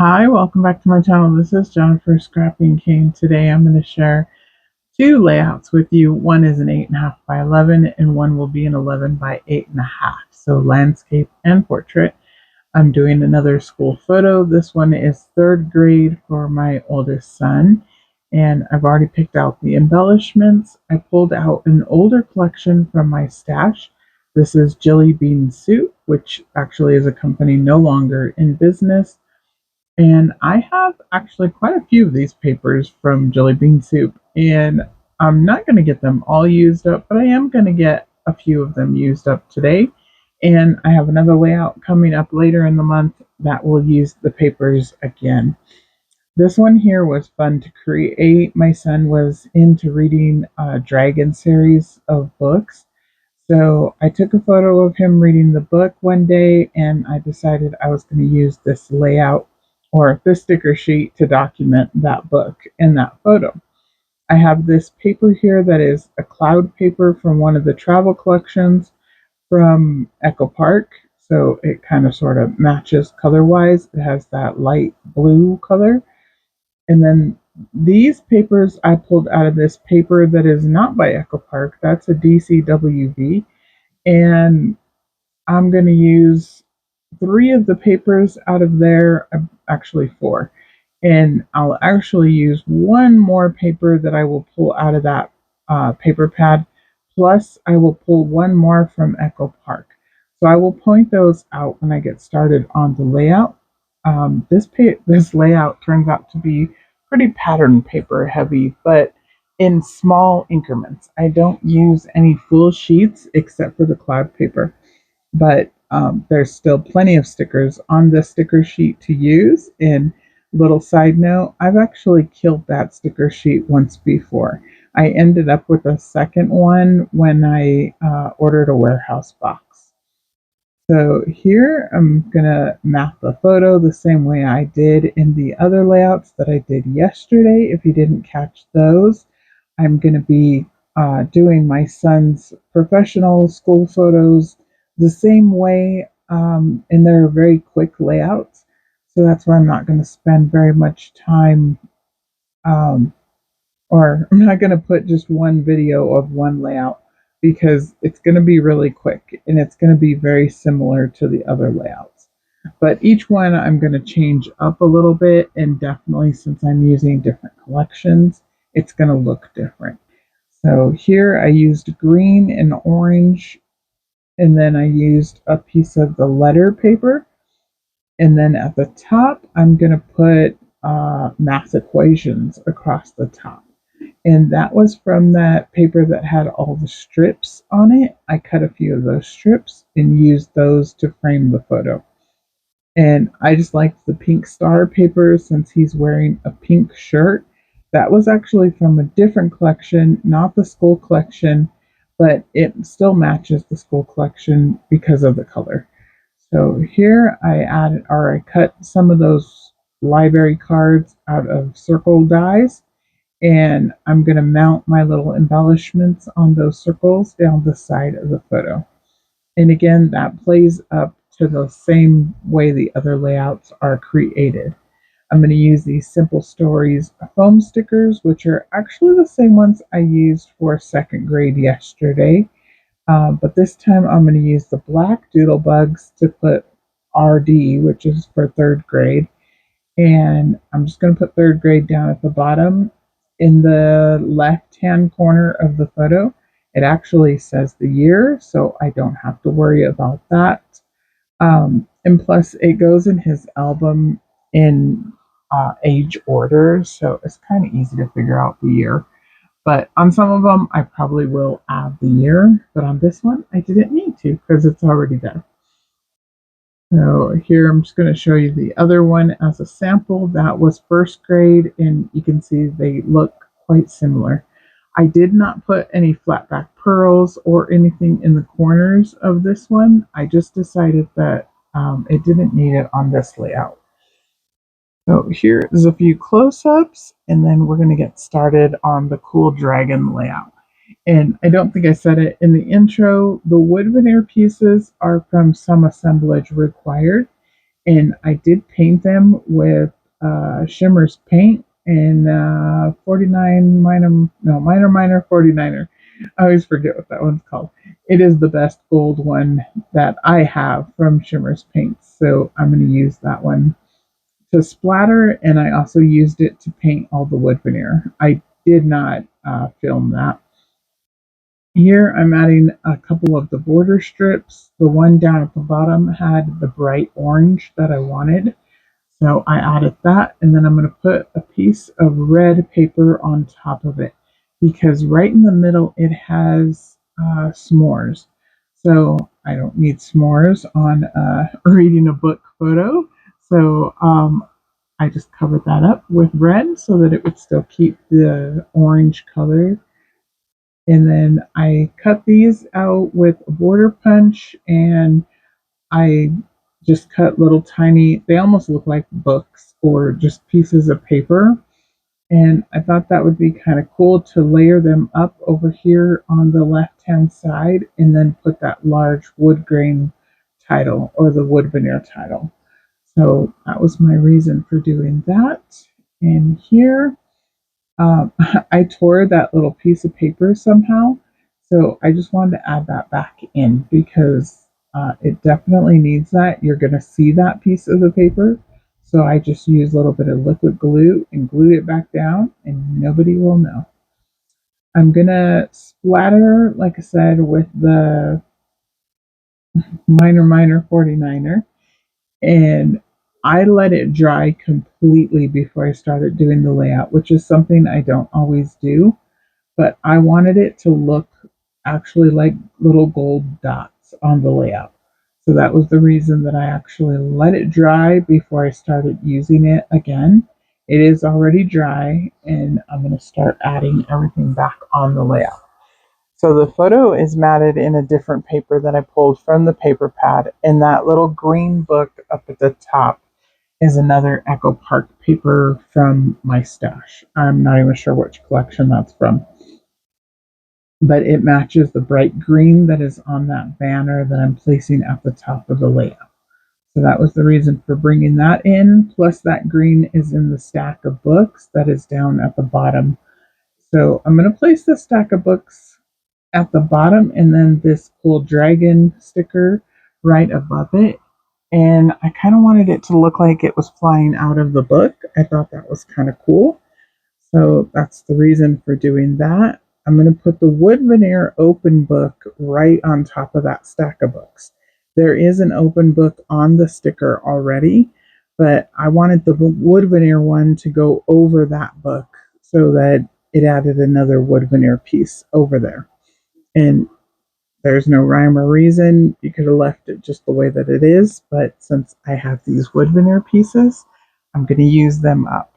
Hi, welcome back to my channel. This is Jennifer Scrapping King. Today I'm going to share two layouts with you. One is an 8.5 by 11 and one will be an 11 by 8.5. So landscape and portrait. I'm doing another school photo. This one is third grade for my oldest son. And I've already picked out the embellishments. I pulled out an older collection from my stash. This is Jelly Bean Soup, which actually is a company no longer in business. And I have actually quite a few of these papers from Jelly Bean Soup, and I'm not going to get them all used up, but I am going to get a few of them used up today. And I have another layout coming up later in the month that will use the papers again. This one here was fun to create. My son was into reading a dragon series of books. So I took a photo of him reading the book one day and I decided I was going to use this layout or this sticker sheet to document that book in that photo. I have this paper here that is a cloud paper from one of the travel collections from Echopark. So it kind of sort of matches color wise. It has that light blue color. And then these papers I pulled out of this paper that is not by Echopark. That's a DCWV. And I'm going to use three of the papers out of there, actually four. And I'll actually use one more paper that I will pull out of that paper pad. Plus, I will pull one more from Echo Park. So I will point those out when I get started on the layout. This layout turns out to be pretty pattern paper heavy, but in small increments. I don't use any full sheets except for the cloud paper, but there's still plenty of stickers on the sticker sheet to use. And little side note, I've actually killed that sticker sheet once before. I ended up with a second one when I ordered a warehouse box. So here I'm gonna map the photo the same way I did in the other layouts that I did yesterday. If you didn't catch those, I'm gonna be doing my son's professional school photos the same way, and they're very quick layouts. So that's why I'm not gonna spend very much time, um, or I'm not gonna put just one video of one layout because it's gonna be really quick and it's gonna be very similar to the other layouts. But each one I'm gonna change up a little bit, and definitely since I'm using different collections, it's gonna look different. So here I used green and orange, and then I used a piece of the letter paper. And then at the top, I'm gonna put math equations across the top. And that was from that paper that had all the strips on it. I cut a few of those strips and used those to frame the photo. And I just liked the pink star paper since he's wearing a pink shirt. That was actually from a different collection, not the school collection, but it still matches the school collection because of the color. So here I added, or I cut some of those library cards out of circle dies, and I'm going to mount my little embellishments on those circles down the side of the photo. And again, that plays up to the same way the other layouts are created. I'm going to use these Simple Stories foam stickers, which are actually the same ones I used for second grade yesterday. But this time I'm going to use the black doodle bugs to put RD, which is for third grade. And I'm just going to put third grade down at the bottom. In the left hand corner of the photo, it actually says the year, so I don't have to worry about that. And plus, it goes in his album in age order, so it's kind of easy to figure out the year. But on some of them, I probably will add the year, but on this one, I didn't need to because it's already there. So here I'm just going to show you the other one as a sample. That was first grade, and you can see they look quite similar. I did not put any flat back pearls or anything in the corners of this one. I just decided that it didn't need it on this layout. So here is a few close-ups, and then we're going to get started on the cool dragon layout. And I don't think I said it in the intro, the wood veneer pieces are from Some Assemblage Required. And I did paint them with Shimmer's paint and 49 minor 49er. I always forget what that one's called. It is the best gold one that I have from Shimmer's paints, so I'm going to use that one to splatter, and I also used it to paint all the wood veneer. I did not film that. Here I'm adding a couple of the border strips. The one down at the bottom had the bright orange that I wanted, so I added that, and then I'm going to put a piece of red paper on top of it because right in the middle it has s'mores. So I don't need s'mores on reading a book photo. So I just covered that up with red so that it would still keep the orange color. And then I cut these out with a border punch, and I just cut little tiny, they almost look like books or just pieces of paper. And I thought that would be kind of cool to layer them up over here on the left hand side and then put that large wood grain title or the wood veneer title. So that was my reason for doing that. And here, I tore that little piece of paper somehow. So I just wanted to add that back in because it definitely needs that. You're going to see that piece of the paper. So I just used a little bit of liquid glue and glued it back down, and nobody will know. I'm going to splatter, like I said, with the minor 49er, and I let it dry completely before I started doing the layout, which is something I don't always do, but I wanted it to look actually like little gold dots on the layout. So that was the reason that I actually let it dry before I started using it again. It is already dry, and I'm going to start adding everything back on the layout. So the photo is matted in a different paper that I pulled from the paper pad, and that little green book up at the top is another Echopark paper from my stash. I'm not even sure which collection that's from, but it matches the bright green that is on that banner that I'm placing at the top of the layout. So that was the reason for bringing that in. Plus, that green is in the stack of books that is down at the bottom. So I'm going to place the stack of books at the bottom and then this cool dragon sticker right above it. And I kind of wanted it to look like it was flying out of the book. I thought that was kind of cool. So that's the reason for doing that. I'm going to put the wood veneer open book right on top of that stack of books. There is an open book on the sticker already, but I wanted the wood veneer one to go over that book so that it added another wood veneer piece over there. And there's no rhyme or reason. You could have left it just the way that it is, but since I have these wood veneer pieces, I'm going to use them up.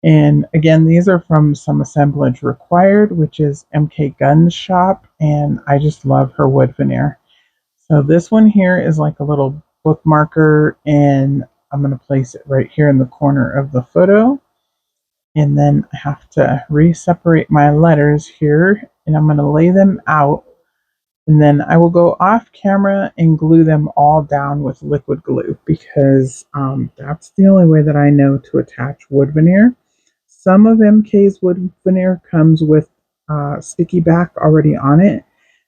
And again, these are from Some Assemblage Required, which is MK Gunn's shop, and I just love her wood veneer. So this one here is like a little bookmarker, and I'm going to place it right here in the corner of the photo. And then I have to re-separate my letters here, and I'm going to lay them out, and then I will go off camera and glue them all down with liquid glue because that's the only way that I know to attach wood veneer. Some of MK's wood veneer comes with sticky back already on it.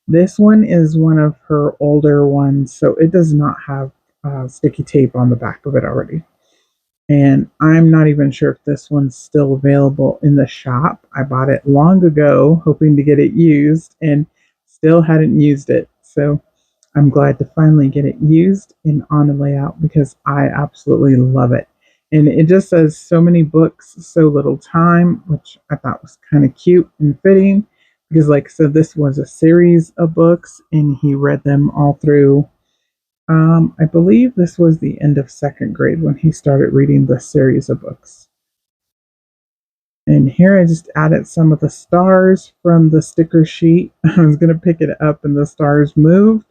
This one is one of her older ones, so it does not have sticky tape on the back of it already. And I'm not even sure if this one's still available in the shop. I bought it long ago, hoping to get it used, and still hadn't used it. So I'm glad to finally get it used and on a layout because I absolutely love it. And it just says so many books, so little time, which I thought was kind of cute and fitting because, like I said, this was a series of books and he read them all through. I believe this was the end of second grade when he started reading this series of books. And here I just added some of the stars from the sticker sheet. I was going to pick it up and the stars moved.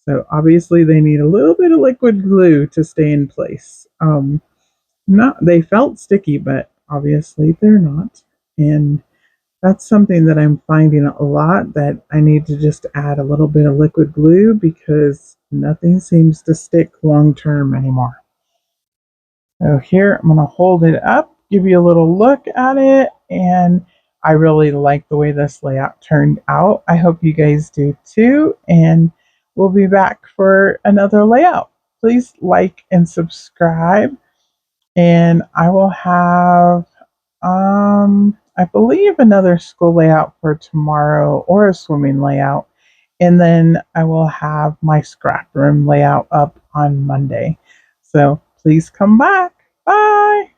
So obviously they need a little bit of liquid glue to stay in place. Not they felt sticky, but obviously they're not. And that's something that I'm finding a lot that I need to just add a little bit of liquid glue because nothing seems to stick long term anymore. So here, I'm going to hold it up, give you a little look at it, and I really like the way this layout turned out. I hope you guys do too, and we'll be back for another layout. Please like and subscribe, and I will have, I believe another school layout for tomorrow or a swimming layout, and then I will have my scrap room layout up on Monday. So please come back. Bye.